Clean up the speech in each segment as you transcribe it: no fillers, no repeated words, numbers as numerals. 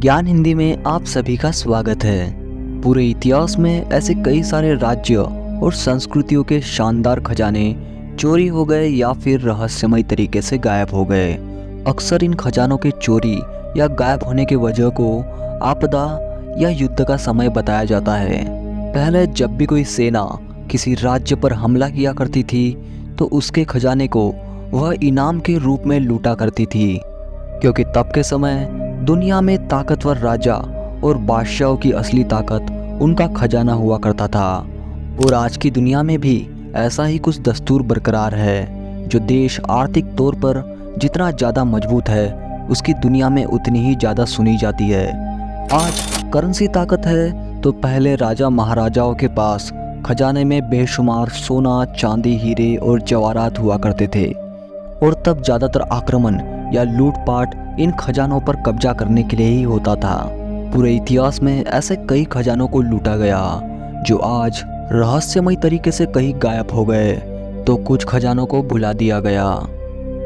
ज्ञान हिंदी में आप सभी का स्वागत है। पूरे इतिहास में ऐसे कई सारे राज्य और संस्कृतियों के शानदार खजाने चोरी हो गए या फिर रहस्यमय तरीके से गायब हो गए। अक्सर इन खजानों के चोरी या गायब होने की वजह को आपदा या युद्ध का समय बताया जाता है। पहले जब भी कोई सेना किसी राज्य पर हमला किया करती थी तो उसके खजाने को वह इनाम के रूप में लूटा करती थी, क्योंकि तब के समय दुनिया में ताकतवर राजा और बादशाहों की असली ताकत उनका खजाना हुआ करता था। और आज की दुनिया में भी ऐसा ही कुछ दस्तूर बरकरार है। जो देश आर्थिक तौर पर जितना ज़्यादा मजबूत है उसकी दुनिया में उतनी ही ज़्यादा सुनी जाती है। आज करेंसी ताकत है तो पहले राजा महाराजाओं के पास खजाने में बेशुमार सोना, चांदी, हीरे और जवाहरात हुआ करते थे। और तब ज़्यादातर आक्रमण या लूटपाट इन खजानों पर कब्जा करने के लिए ही होता था। पूरे इतिहास में ऐसे कई खजानों को लूटा गया जो आज रहस्यमय तरीके से कहीं गायब हो गए, तो कुछ खजानों को भुला दिया गया।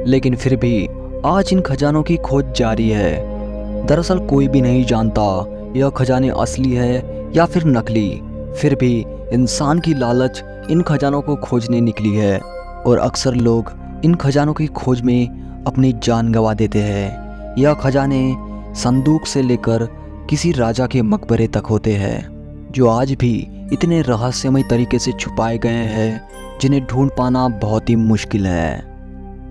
लेकिन फिर भी आज इन खजानों की खोज जारी है। दरअसल कोई भी नहीं जानता यह खजाने असली है या फिर नकली। फिर भी इंसान की लालच इन खजानों को खोजने निकली है और अक्सर लोग इन खजानों की खोज में अपनी जान गंवा देते हैं। यह खजाने संदूक से लेकर किसी राजा के मकबरे तक होते हैं, जो आज भी इतने रहस्यमय तरीके से छुपाए गए हैं जिन्हें ढूंढ पाना बहुत ही मुश्किल है।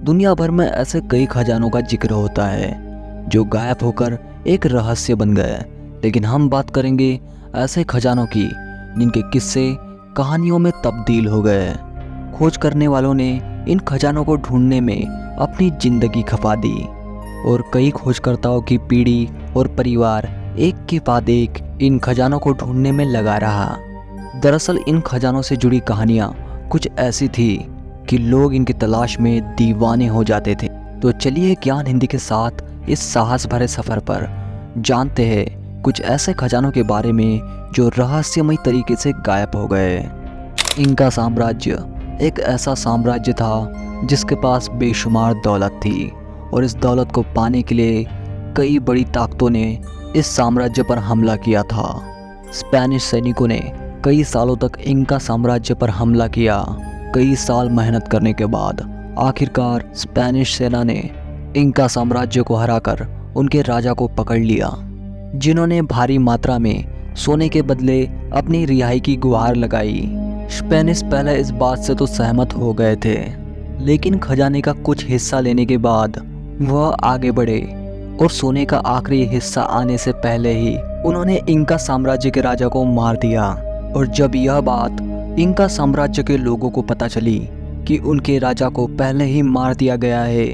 दुनिया भर में ऐसे कई खजानों का जिक्र होता है जो गायब होकर एक रहस्य बन गए, लेकिन हम बात करेंगे ऐसे खजानों की जिनके किस्से कहानियों में तब्दील हो गए। खोज करने वालों ने इन खजानों को ढूंढने में अपनी जिंदगी खपा दी और कई खोजकर्ताओं की पीढ़ी और परिवार एक के बाद एक इन खजानों को ढूंढने में लगा रहा। दरअसल इन खजानों से जुड़ी कहानियाँ कुछ ऐसी थी कि लोग इनकी तलाश में दीवाने हो जाते थे। तो चलिए ज्ञान हिंदी के साथ इस साहस भरे सफ़र पर जानते हैं कुछ ऐसे खजानों के बारे में जो रहस्यमय तरीके से गायब हो गए। इनका साम्राज्य एक ऐसा साम्राज्य था जिसके पास बेशुमार दौलत थी, और इस दौलत को पाने के लिए कई बड़ी ताकतों ने इस साम्राज्य पर हमला किया था। स्पेनिश सैनिकों ने कई सालों तक इनका साम्राज्य पर हमला किया। कई साल मेहनत करने के बाद आखिरकार स्पेनिश सेना ने इनका साम्राज्य को हराकर उनके राजा को पकड़ लिया, जिन्होंने भारी मात्रा में सोने के बदले अपनी रिहाई की गुहार लगाई। स्पेनिश पहले इस बात से तो सहमत हो गए थे, लेकिन खजाने का कुछ हिस्सा लेने के बाद वह आगे बढ़े और सोने का आखिरी हिस्सा आने से पहले ही उन्होंने इंका साम्राज्य के राजा को मार दिया। और जब यह बात इंका साम्राज्य के लोगों को पता चली कि उनके राजा को पहले ही मार दिया गया है,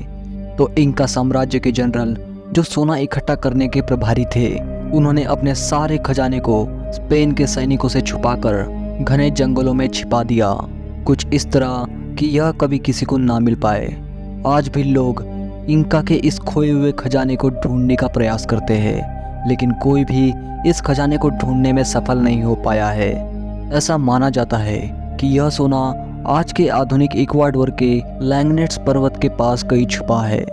तो इंका साम्राज्य के जनरल जो सोना इकट्ठा करने के प्रभारी थे, उन्होंने अपने सारे खजाने को स्पेन के सैनिकों से छुपाकर घने जंगलों में छिपा दिया, कुछ इस तरह कि यह कभी किसी को ना मिल पाए। आज भी लोग इंका के इस खोए हुए खजाने को ढूंढने का प्रयास करते हैं, लेकिन कोई भी इस खजाने को ढूंढने में सफल नहीं हो पाया है। ऐसा माना जाता है कि यह सोना आज के आधुनिक इक्वाडोर के लैंगनेट्स पर्वत के पास कहीं छुपा है,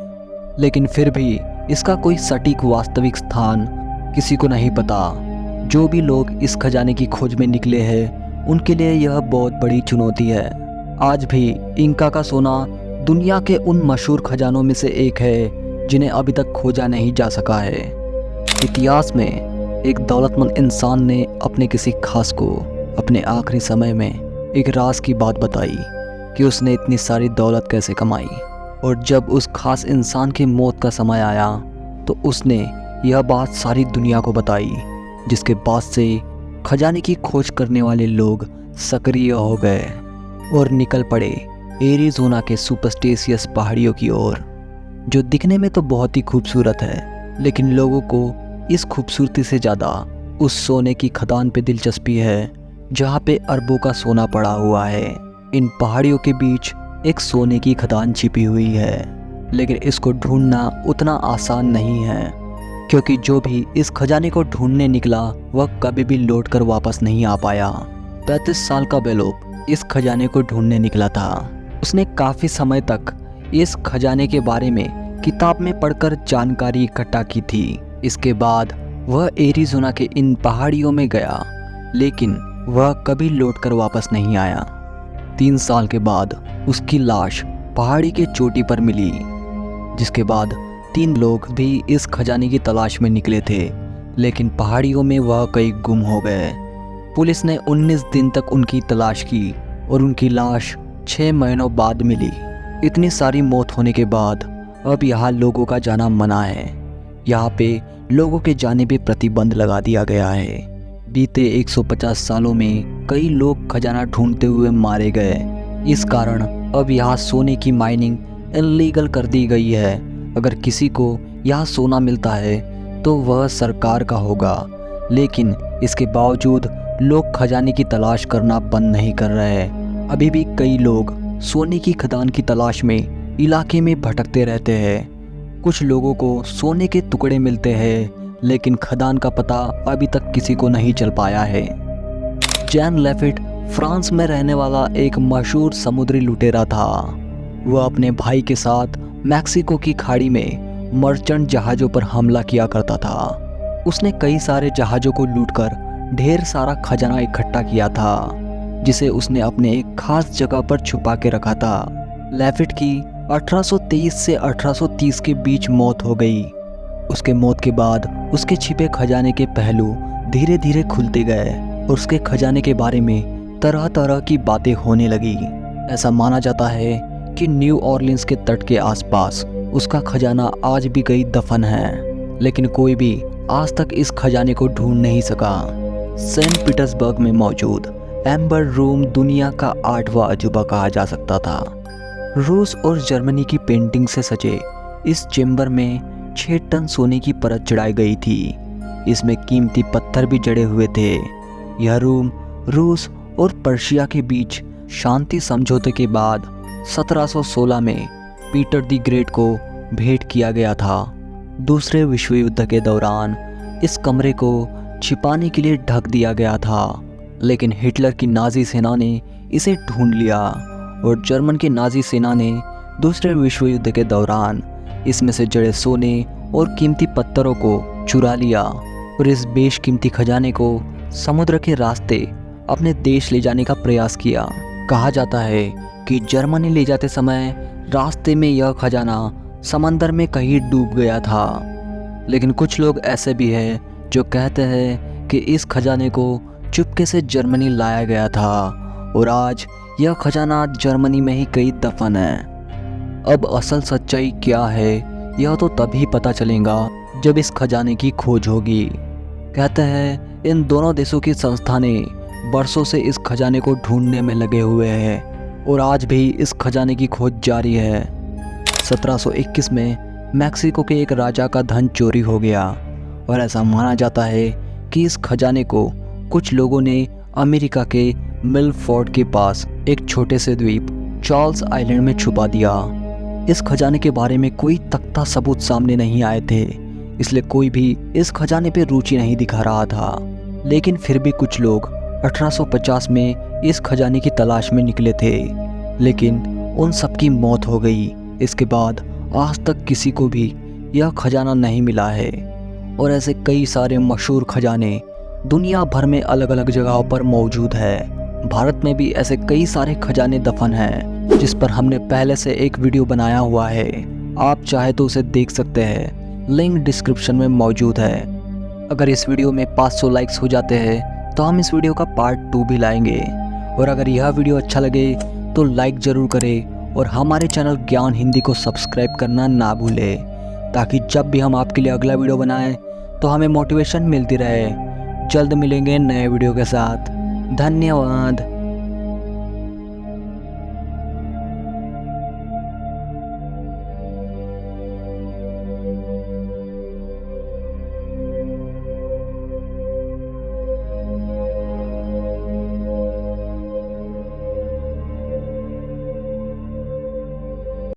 लेकिन फिर भी इसका कोई सटीक वास्तविक स्थान किसी को नहीं पता। जो भी लोग इस खजाने की खोज में निकले हैं उनके लिए यह बहुत बड़ी चुनौती है। आज भी इंका का सोना दुनिया के उन मशहूर खजानों में से एक है जिन्हें अभी तक खोजा नहीं जा सका है। इतिहास में एक दौलतमंद इंसान ने अपने किसी खास को अपने आखिरी समय में एक राज की बात बताई कि उसने इतनी सारी दौलत कैसे कमाई। और जब उस खास इंसान की मौत का समय आया तो उसने यह बात सारी दुनिया को बताई, जिसके बाद से खजाने की खोज करने वाले लोग सक्रिय हो गए और निकल पड़े एरिज़ोना के सुपरस्टिशियस पहाड़ियों की ओर, जो दिखने में तो बहुत ही खूबसूरत है, लेकिन लोगों को इस खूबसूरती से ज़्यादा उस सोने की खदान पे दिलचस्पी है जहाँ पे अरबों का सोना पड़ा हुआ है। इन पहाड़ियों के बीच एक सोने की खदान छिपी हुई है, लेकिन इसको ढूंढना उतना आसान नहीं है, क्योंकि जो भी इस खजाने को ढूंढने निकला वह कभी भी लौटकर वापस नहीं आ पाया। 35 साल का बेलोप इस खजाने को ढूंढने निकला था। उसने काफ़ी समय तक इस खजाने के बारे में किताब में पढ़कर जानकारी इकट्ठा की थी। इसके बाद वह एरिज़ोना के इन पहाड़ियों में गया, लेकिन वह कभी लौटकर वापस नहीं आया। 3 साल के बाद उसकी लाश पहाड़ी के चोटी पर मिली, जिसके बाद 3 लोग भी इस खजाने की तलाश में निकले थे, लेकिन पहाड़ियों में वह कहीं गुम हो गए। पुलिस ने 19 दिन तक उनकी तलाश की और उनकी लाश 6 महीनों बाद मिली। इतनी सारी मौत होने के बाद अब यहाँ लोगों का जाना मना है। यहाँ पे लोगों के जाने पे प्रतिबंध लगा दिया गया है। बीते 150 सालों में कई लोग खजाना ढूंढते हुए मारे गए। इस कारण अब यहाँ सोने की माइनिंग इल्लीगल कर दी गई है। अगर किसी को यहाँ सोना मिलता है तो वह सरकार का होगा, लेकिन इसके बावजूद लोग खजाने की तलाश करना बंद नहीं कर रहे हैं। अभी भी कई लोग सोने की खदान की तलाश में इलाके में भटकते रहते हैं। कुछ लोगों को सोने के टुकड़े मिलते हैं, लेकिन खदान का पता अभी तक किसी को नहीं चल पाया है। जैन लेफिट फ्रांस में रहने वाला एक मशहूर समुद्री लुटेरा था। वह अपने भाई के साथ मैक्सिको की खाड़ी में मर्चेंट जहाज़ों पर हमला किया करता था। उसने कई सारे जहाज़ों को लूटकर ढेर सारा खजाना इकट्ठा किया था, जिसे उसने अपने एक खास जगह पर छुपा के रखा था। लेफिट की 1823 से 1830 के बीच मौत हो गई। उसके मौत के बाद उसके छिपे खजाने के पहलू धीरे धीरे खुलते गए और उसके खजाने के बारे में तरह तरह की बातें होने लगी। ऐसा माना जाता है कि न्यू ऑरलिन्स के तट के आसपास उसका खजाना आज भी कहीं दफन है, लेकिन कोई भी आज तक इस खजाने को ढूंढ नहीं सका। सेंट पीटर्सबर्ग में मौजूद एम्बर रूम दुनिया का 8वां अजूबा कहा जा सकता था। रूस और जर्मनी की पेंटिंग से सजे इस चेम्बर में 6 टन सोने की परत चढ़ाई गई थी। इसमें कीमती पत्थर भी जड़े हुए थे। यह रूम रूस और पर्शिया के बीच शांति समझौते के बाद 1716 में पीटर द ग्रेट को भेंट किया गया था। दूसरे विश्व युद्ध के दौरान इस कमरे को छिपाने के लिए ढक दिया गया था, लेकिन हिटलर की नाजी सेना ने इसे ढूंढ लिया और जर्मन की नाजी सेना ने दूसरे विश्व युद्ध के दौरान इसमें से जड़े सोने और कीमती पत्थरों को चुरा लिया और इस बेशकीमती खजाने को समुद्र के रास्ते अपने देश ले जाने का प्रयास किया। कहा जाता है कि जर्मनी ले जाते समय रास्ते में यह खजाना समंदर में कहीं डूब गया था, लेकिन कुछ लोग ऐसे भी हैं जो कहते हैं कि इस खजाने को चुपके से जर्मनी लाया गया था और आज यह खजाना जर्मनी में ही कहीं दफन है। अब असल सच्चाई क्या है यह तो तभी पता चलेगा जब इस खजाने की खोज होगी। कहते हैं इन दोनों देशों की संस्थानें बरसों से इस खजाने को ढूंढने में लगे हुए हैं और आज भी इस खजाने की खोज जारी है। 1721 में मैक्सिको के एक राजा का धन चोरी हो गया और ऐसा माना जाता है कि इस खजाने को कुछ लोगों ने अमेरिका के मिलफोर्ड के पास एक छोटे से द्वीप चार्ल्स आइलैंड में छुपा दिया। इस खजाने के बारे में कोई तख्ता सबूत सामने नहीं आए थे, इसलिए कोई भी इस खजाने पे रुचि नहीं दिखा रहा था। लेकिन फिर भी कुछ लोग 1850 में इस खजाने की तलाश में निकले थे, लेकिन उन सबकी मौत हो गई। इसके बाद आज तक किसी को भी यह खजाना नहीं मिला है और ऐसे कई सारे मशहूर खजाने दुनिया भर में अलग अलग जगहों पर मौजूद है। भारत में भी ऐसे कई सारे खजाने दफन हैं, जिस पर हमने पहले से एक वीडियो बनाया हुआ है। आप चाहे तो उसे देख सकते हैं, लिंक डिस्क्रिप्शन में मौजूद है। अगर इस वीडियो में 500 लाइक्स हो जाते हैं तो हम इस वीडियो का पार्ट 2 भी लाएंगे। और अगर यह वीडियो अच्छा लगे तो लाइक ज़रूर करें और हमारे चैनल ज्ञान हिंदी को सब्सक्राइब करना ना भूलें, ताकि जब भी हम आपके लिए अगला वीडियो बनाएं तो हमें मोटिवेशन मिलती रहे। जल्द मिलेंगे नए वीडियो के साथ। धन्यवाद।